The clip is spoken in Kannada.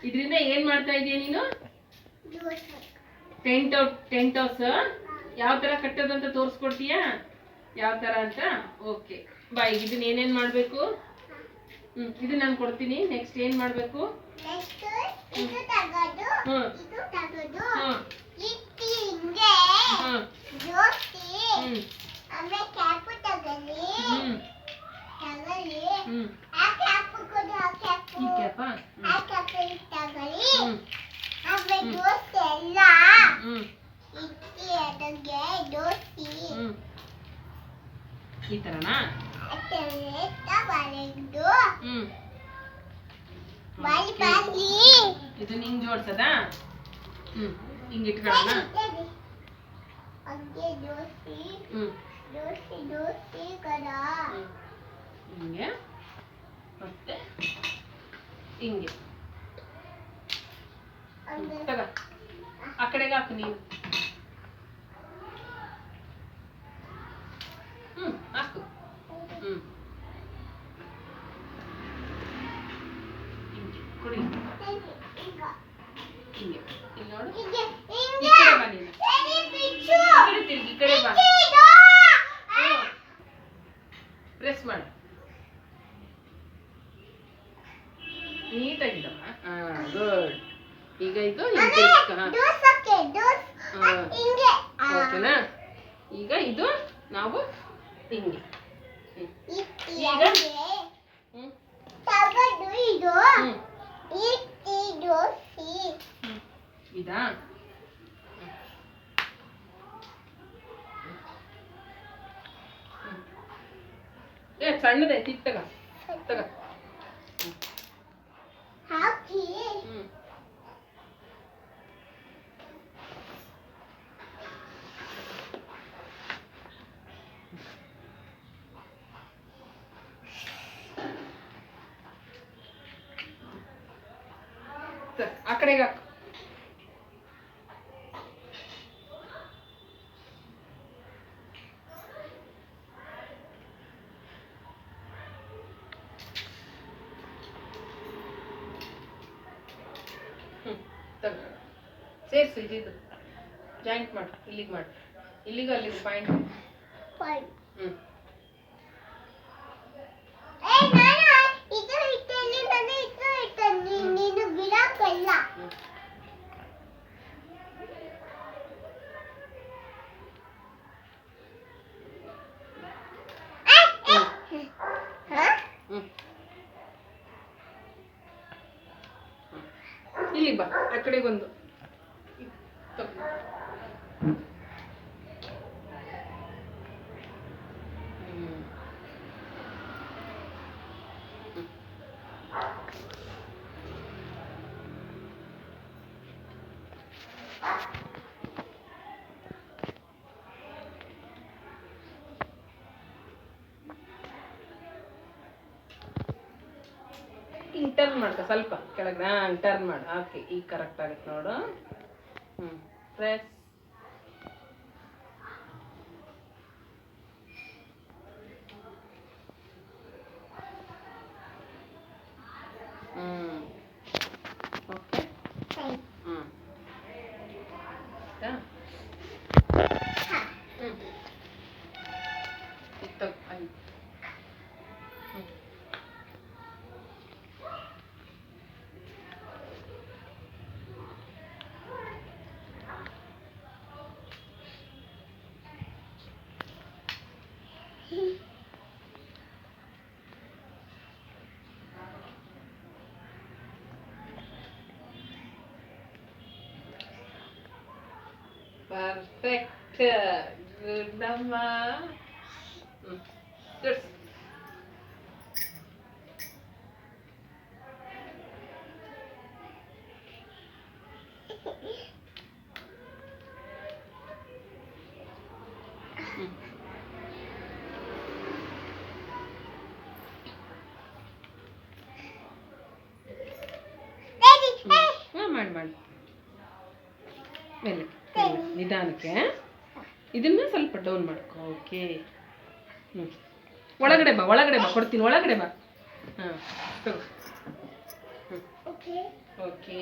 ಇದರಿಂದ ಏನು ಮಾಡ್ತಾ ಇದೀಯ ನೀನು? ಟೆಂಟ್ ಹೌಸ್ ಯಾವ ಥರ ಕಟ್ಟೋದಂತ ತೋರಿಸ್ಕೊಡ್ತೀಯಾ? ಯಾವ ಥರ ಅಂತ? ಓಕೆ ಬಾ. ಈಗ ಇದನ್ನ ಏನೇನು ಮಾಡಬೇಕು? ಇದು ನಾನು ಕೊಡ್ತೀನಿ. ನೆಕ್ಸ್ಟ್ ಏನು ಮಾಡಬೇಕು? ಈ ಥರನಾ? ಇದು ಹಿಂಗ್ ಜೋಡ್ಸದಾ? ಹಿಂಗೆ ಇಟ್ಕೊಳ್ಳೋಣ. ಹಿಂಗೆ ಮತ್ತೆ ಹಿಂಗೆ ತಗ. ಆ ಕಡೆಗೆ ಹಾಕು ನೀನು. ಹಾಕು. ಹಿಂಗೆ ಕೊಡಿ. ಹಿಂಗೆ ಇಲ್ಲಿ ನೋಡು. ಈ ಕಡೆ ಬಾ ನೀನು. ಈ ಕಡೆ ತಿರ್ಗಿ. ಈ ಕಡೆ ಬಾ. ಪ್ರೆಸ್ ಮಾಡು ನೀಟಾಗಿದ್ದಮ್ಮ. ಗುಡ್. ಈಗ ಇದು ಓಕೆನಾ? ಈಗ ಇದು ನಾವು ಹಿಂಗೆ ಈಗ ಇದಾ? ಸಣ್ಣದೈತಿ. ತಗ ತಗ. ಆ ಕಡೆಗೆ ಹಾಕು. ಸೇರಿಸಿ. ಇದು ಜಾಯಿಂಟ್ ಮಾಡು. ಇಲ್ಲಿಗೆ ಮಾಡು. ಇಲ್ಲಿಗೂ ಅಲ್ಲಿಗೆ ಪಾಯಿಂಟ್. ಇಲ್ಲಿಗೆ ಬಾ. ಆ ಕಡೆಗೊಂದು ಟರ್ನ್ ಮಾಡ್ಕ. ಸ್ವಲ್ಪ ಕೆಳಗೆ ಟರ್ನ್ ಮಾಡು. ಓಕೆ ಈಗ ಕರೆಕ್ಟ್ ಆಗುತ್ತೆ ನೋಡು. Press. Okay. Perfect. Good, Mama. Good. ಮಾಡಿ ಮೇಲೆ ನಿಧಾನಕ್ಕೆ ಇದನ್ನ ಸ್ವಲ್ಪ ಡೌನ್ ಮಾಡ್ಕೊ. ಓಕೆ. ಒಳಗಡೆ ಬಾ ಕೊಡ್ತೀನಿ. ಒಳಗಡೆ ಬಾ. ಹಾಂ ತಗೋ. ಓಕೆ